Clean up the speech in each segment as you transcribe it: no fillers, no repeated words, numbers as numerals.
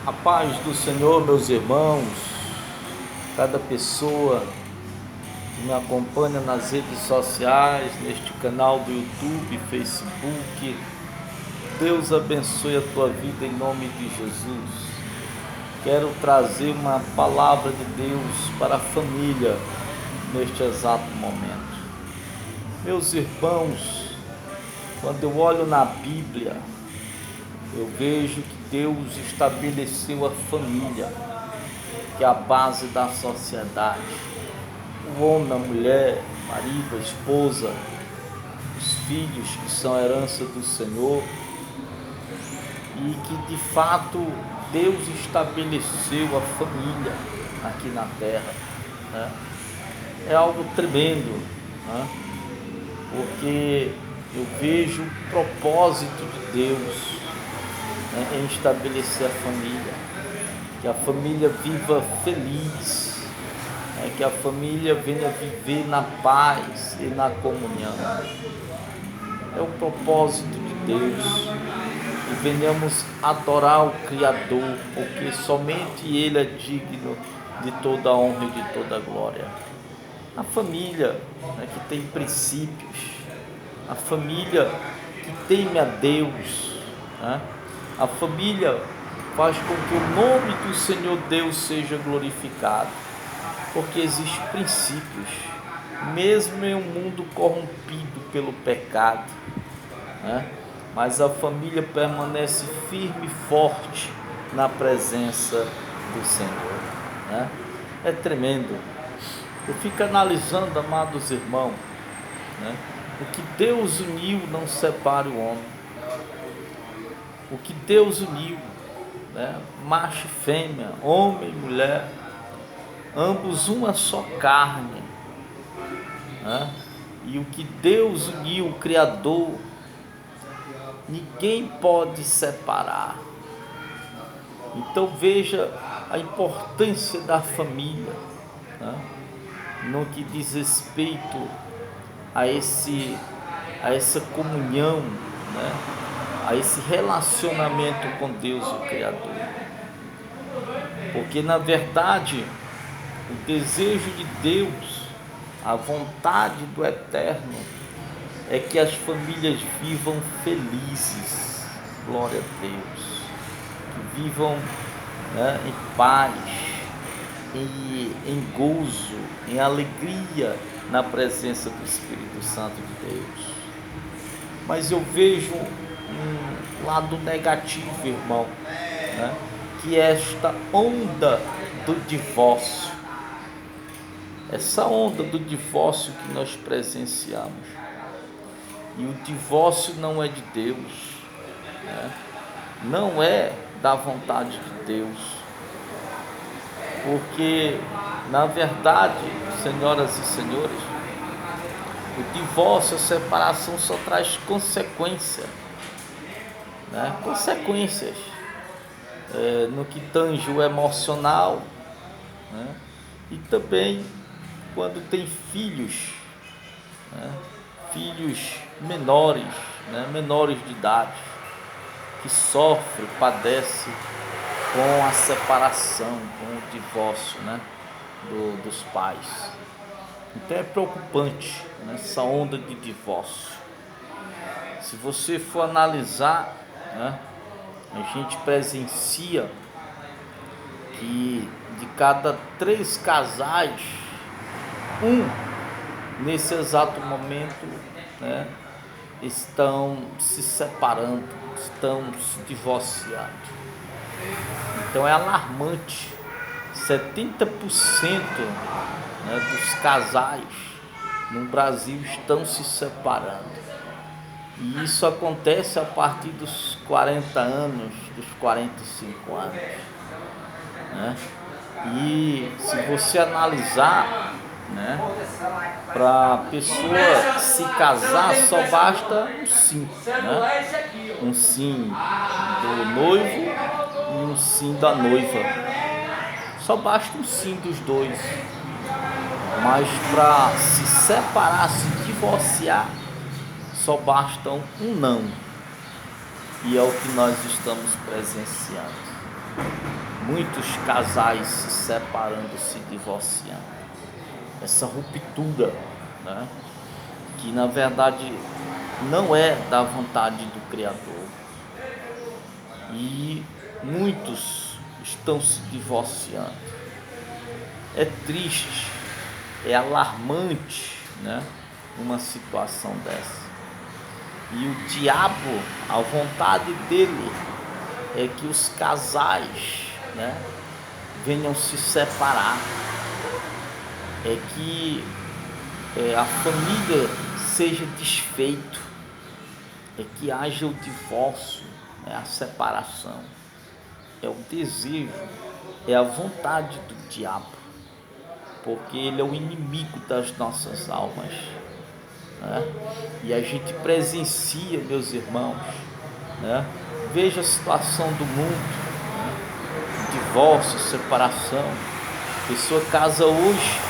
A paz do Senhor, meus irmãos, cada pessoa que me acompanha nas redes sociais, neste canal do YouTube, Facebook, Deus abençoe a tua vida em nome de Jesus. Quero trazer uma palavra de Deus para a família neste exato momento. Meus irmãos, quando eu olho na Bíblia, eu vejo que Deus estabeleceu a família, que é a base da sociedade. O homem, a mulher, o marido, a esposa, os filhos que são a herança do Senhor, e que de fato Deus estabeleceu a família aqui na terra, né? É algo tremendo, né? Porque eu vejo o propósito de Deus, né, em estabelecer a família, que a família viva feliz, né, que a família venha viver na paz e na comunhão. É o propósito de Deus, e venhamos adorar o Criador, porque somente Ele é digno de toda a honra e de toda a glória. A família, né, que tem princípios, a família que teme a Deus, né? A família faz com que o nome do Senhor Deus seja glorificado, porque existem princípios, mesmo em um mundo corrompido pelo pecado, né? Mas a família permanece firme e forte na presença do Senhor, né? É tremendo. Eu fico analisando, amados irmãos, né? O que Deus uniu não separa o homem. O que Deus uniu, né? Macho e fêmea, homem e mulher, ambos uma só carne, né? E o que Deus uniu, o Criador, ninguém pode separar. Então veja a importância da família, né? No que diz respeito a essa comunhão, né? A esse relacionamento com Deus, o Criador. Porque na verdade o desejo de Deus, a vontade do Eterno, é que as famílias vivam felizes, glória a Deus, que vivam, né, em paz, em gozo, em alegria na presença do Espírito Santo de Deus. Mas eu vejo um lado negativo, irmão, né? Que é esta onda do divórcio, essa onda do divórcio que nós presenciamos. E o divórcio não é de Deus, né? Não é da vontade de Deus, porque na verdade, senhoras e senhores, o divórcio, a separação só traz consequências, né? Consequências no que tange o emocional, né? E também quando tem filhos, né? Filhos menores, né? Menores de idade, que sofrem, padecem com a separação, com o divórcio, né? Dos pais. Então é preocupante, né, essa onda de divórcio. Se você for analisar, né, a gente presencia que de cada 3 casais, nesse exato momento, né, estão se separando, estão se divorciando. Então é alarmante. 70%, né, dos casais no Brasil estão se separando. E isso acontece a partir dos 40 anos, dos 45 anos, né? E se você analisar, né, para a pessoa se casar só basta um sim, né? Um sim do noivo e um sim da noiva. Só basta um sim dos dois. Mas para se separar, se divorciar, só basta um não. E é o que nós estamos presenciando. muitos casais se separando, se divorciando. Essa ruptura, né? Que na verdade não é da vontade do Criador. E muitos estão se divorciando. É triste, é alarmante, né? Uma situação dessa. E o diabo, a vontade dele é que os casais, né, venham se separar, é que a família seja desfeito, é que haja o divórcio, né, a separação. É o desejo, é a vontade do diabo, porque ele é o inimigo das nossas almas, né? E a gente presencia, meus irmãos, né? Veja a situação do mundo, né? Divórcio, separação. A pessoa casa hoje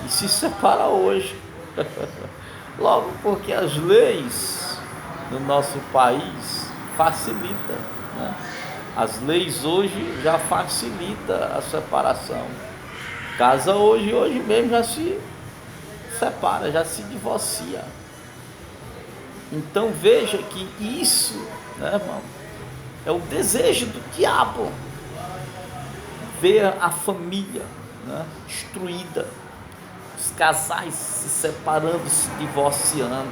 e se separa hoje. Logo porque as leis no nosso país facilitam, né? As leis hoje já facilitam a separação. Casa hoje mesmo já se separa, já se divorcia. Então veja que isso, né, irmão, é o desejo do diabo. Ver a família, né, destruída, os casais se separando, se divorciando.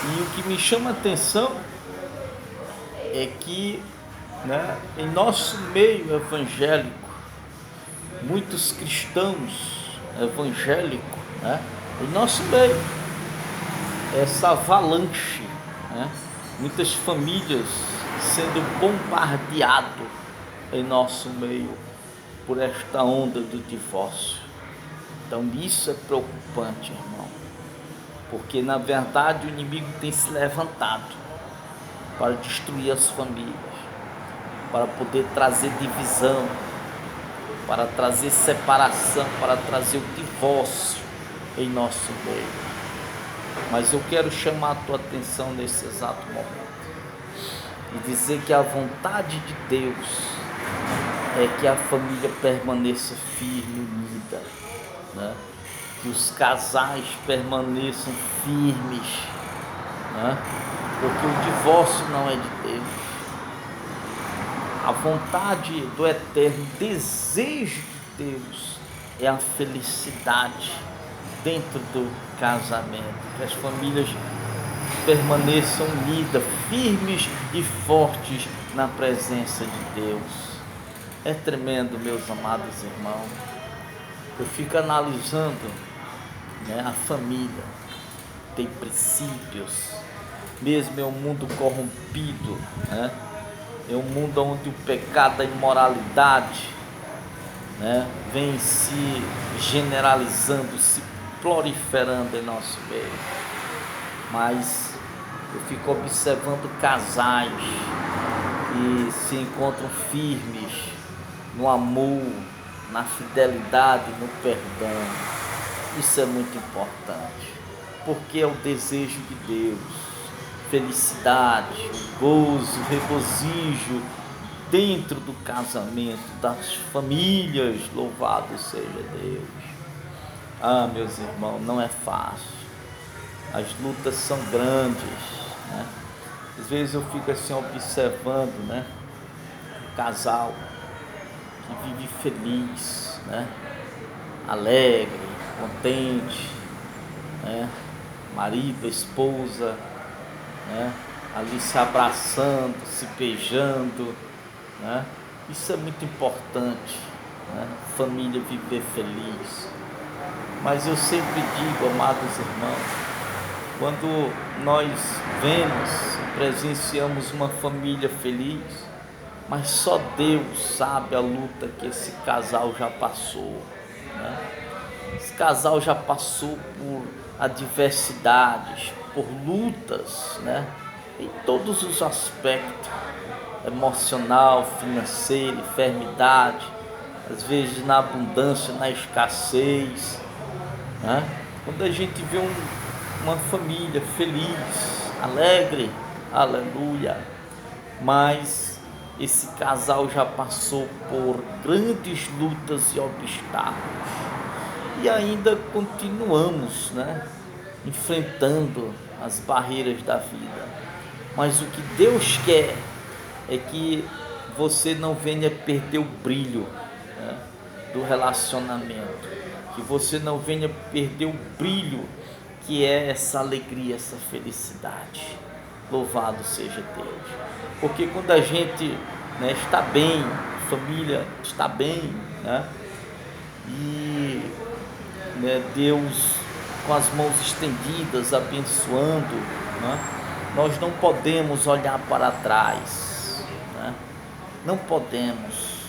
E o que me chama a atenção é que, né, em nosso meio evangélico, muitos cristãos evangélicos, né, em nosso meio, essa avalanche, né, muitas famílias sendo bombardeadas em nosso meio por esta onda do divórcio. Então isso é preocupante, irmão, porque na verdade o inimigo tem se levantado para destruir as famílias, para poder trazer divisão, para trazer separação, para trazer o divórcio em nosso meio. Mas eu quero chamar a tua atenção nesse exato momento e dizer que a vontade de Deus é que a família permaneça firme, unida, né? Que os casais permaneçam firmes, né? Porque o divórcio não é de Deus. A vontade do eterno desejo de Deus é a felicidade dentro do casamento, que as famílias permaneçam unidas, firmes e fortes na presença de Deus. É tremendo, meus amados irmãos. Eu fico analisando, né, a família tem princípios, mesmo em um mundo corrompido, né? É um mundo onde o pecado, a imoralidade, né, vem se generalizando, se proliferando em nosso meio. Mas eu fico observando casais que se encontram firmes no amor, na fidelidade, no perdão. Isso é muito importante, porque é o desejo de Deus. Felicidade, o gozo, o regozijo dentro do casamento, das famílias, louvado seja Deus. Ah, meus irmãos, não é fácil, as lutas são grandes, né? Às vezes eu fico assim observando, né, um casal que vive feliz, né, alegre, contente, né, marido, esposa, né, ali se abraçando, se beijando, né? Isso é muito importante, né? Família viver feliz. Mas eu sempre digo, amados irmãos, quando nós vemos, presenciamos uma família feliz, mas só Deus sabe a luta que esse casal já passou, né? Esse casal já passou por adversidades, por lutas, né? Em todos os aspectos, emocional, financeiro, enfermidade, às vezes na abundância, na escassez, né? Quando a gente vê uma família feliz, alegre, aleluia, mas esse casal já passou por grandes lutas e obstáculos e ainda continuamos, né, enfrentando as barreiras da vida. Mas o que Deus quer é que você não venha perder o brilho, né, do relacionamento, que você não venha perder o brilho que é essa alegria, essa felicidade. Louvado seja Deus, porque quando a gente, né, está bem, a família está bem, né, e, né, Deus com as mãos estendidas abençoando, né, nós não podemos olhar para trás, né, não podemos,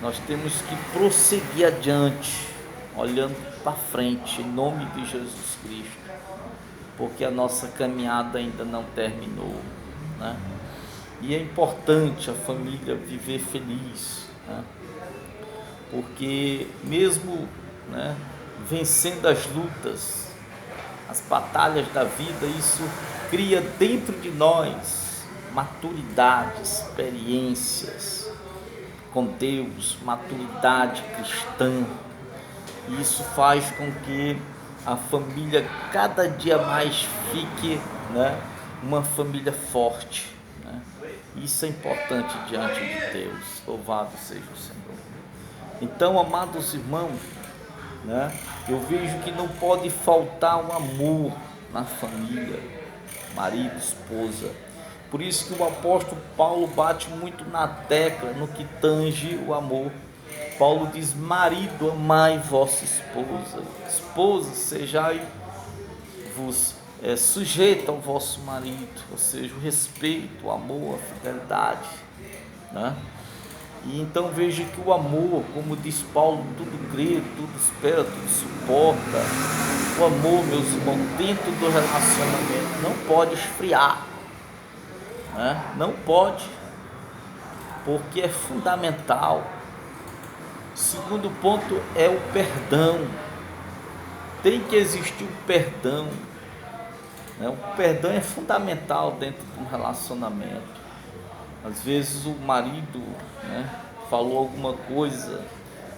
nós temos que prosseguir adiante, olhando para frente, em nome de Jesus Cristo, porque a nossa caminhada ainda não terminou, né? E é importante a família viver feliz, né? Porque mesmo, né, vencendo as lutas, as batalhas da vida, isso cria dentro de nós maturidade, experiências com Deus, maturidade cristã. E isso faz com que a família cada dia mais fique, né, uma família forte, né? Isso é importante diante de Deus. Louvado seja o Senhor. Então, amados irmãos, né, eu vejo que não pode faltar um amor na família, marido, esposa. Por isso que o apóstolo Paulo bate muito na tecla no que tange o amor. Paulo diz: marido, amai vossa esposa, esposa, sejai-vos sujeito ao vosso marido, ou seja, o respeito, o amor, a fidelidade, né? E então veja que o amor, como diz Paulo, tudo crê, tudo espera, tudo suporta. O amor, meus irmãos, dentro do relacionamento não pode esfriar, né? Não pode, porque é fundamental. O segundo ponto é o perdão. Tem que existir o perdão, né? O perdão é fundamental dentro de um relacionamento. Às vezes o marido, né, falou alguma coisa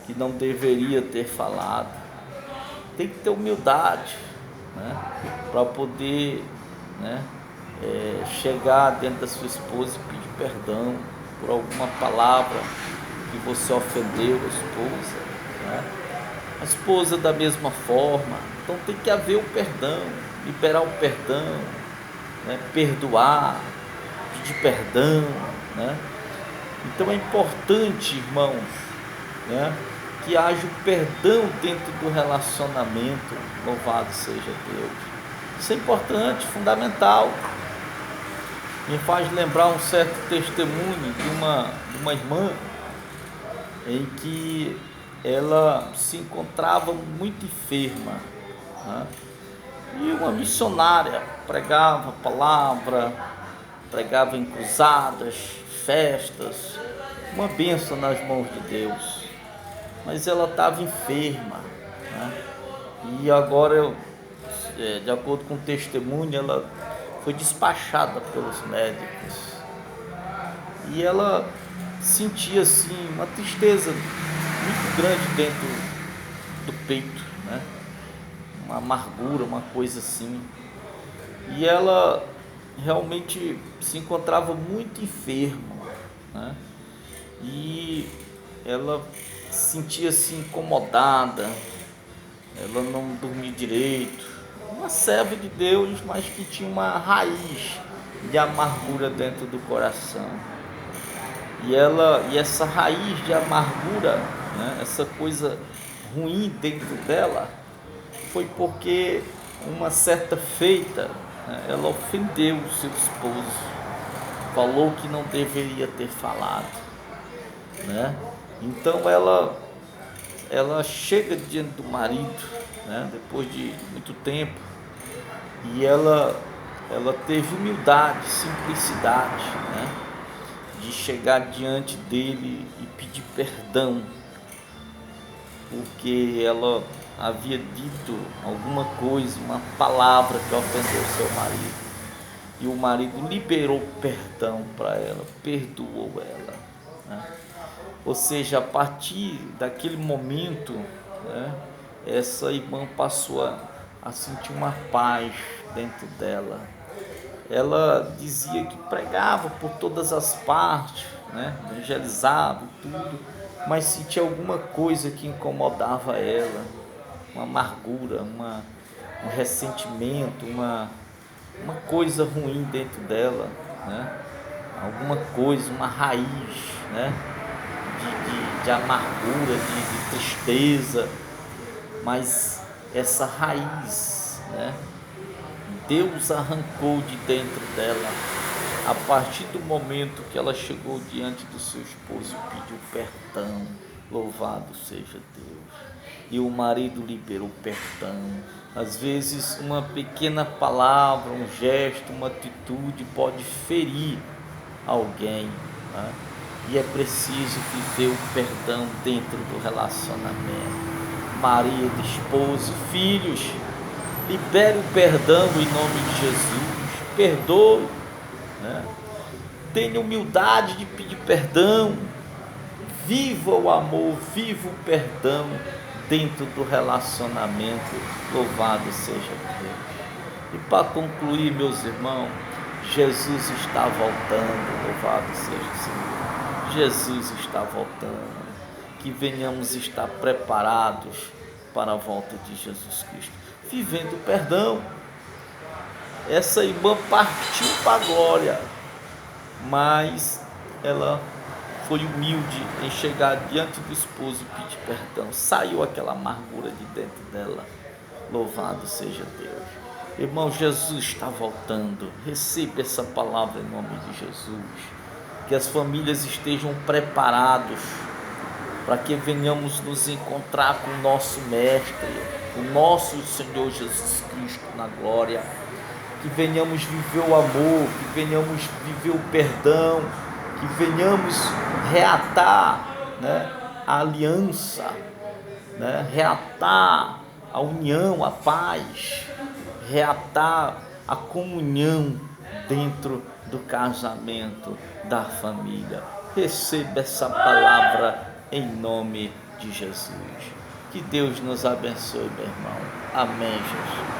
que não deveria ter falado. Tem que ter humildade, né, para poder, né, chegar dentro da sua esposa e pedir perdão por alguma palavra que você ofendeu a esposa, né? A esposa da mesma forma. Então tem que haver o perdão, liberar o perdão, né? Perdoar, pedir perdão, né? Então é importante, irmãos, né, que haja o perdão dentro do relacionamento. Louvado seja Deus. Isso é importante, fundamental. Me faz lembrar um certo testemunho de uma irmã em que ela se encontrava muito enferma, né? E uma missionária pregava a palavra, pregava em cruzadas, festas, uma bênção nas mãos de Deus, mas ela estava enferma, né? E agora, de acordo com o testemunho, ela foi despachada pelos médicos e ela sentia assim uma tristeza muito grande dentro do peito, né? Uma amargura, uma coisa assim. E ela realmente se encontrava muito enferma, né? E ela se sentia-se incomodada, ela não dormia direito. Uma serva de Deus, mas que tinha uma raiz de amargura dentro do coração. E essa raiz de amargura, né, essa coisa ruim dentro dela, foi porque uma certa feita, né, ela ofendeu o seu esposo, falou que não deveria ter falado, né? Então ela chega diante do marido, né, depois de muito tempo, e ela teve humildade, simplicidade, né, de chegar diante dele e pedir perdão, porque ela havia dito alguma coisa, uma palavra que ofendeu seu marido. E o marido liberou perdão para ela, perdoou ela. né? Ou seja, a partir daquele momento, né, essa irmã passou a sentir uma paz dentro dela. Ela dizia que pregava por todas as partes, né, evangelizava e tudo, mas sentia alguma coisa que incomodava ela, uma amargura, um ressentimento, uma coisa ruim dentro dela, né? Alguma coisa, uma raiz, né? de amargura, de tristeza, mas essa raiz, né? Deus arrancou de dentro dela, a partir do momento que ela chegou diante do seu esposo e pediu perdão. Louvado seja Deus. E o marido liberou perdão. Às vezes uma pequena palavra, um gesto, uma atitude pode ferir alguém, né? E é preciso viver o perdão dentro do relacionamento. Marido, esposo, filhos, libere o perdão em nome de Jesus. Perdoe, né? Tenha humildade de pedir perdão. Viva o amor, viva o perdão dentro do relacionamento. Louvado seja Deus. E para concluir, meus irmãos, Jesus está voltando. Louvado seja o Senhor. Jesus está voltando. Que venhamos estar preparados para a volta de Jesus Cristo, vivendo o perdão. Essa irmã partiu para a glória, mas ela foi humilde em chegar diante do esposo e pedir perdão. Saiu aquela amargura de dentro dela. Louvado seja Deus. Irmão, Jesus está voltando. Receba essa palavra em nome de Jesus. Que as famílias estejam preparados para que venhamos nos encontrar com o nosso Mestre, o nosso Senhor Jesus Cristo na glória. Que venhamos viver o amor, que venhamos viver o perdão, que venhamos reatar, né, a aliança, né, reatar a união, a paz, reatar a comunhão dentro do casamento, da família. Receba essa palavra em nome de Jesus. Que Deus nos abençoe, meu irmão. Amém, Jesus.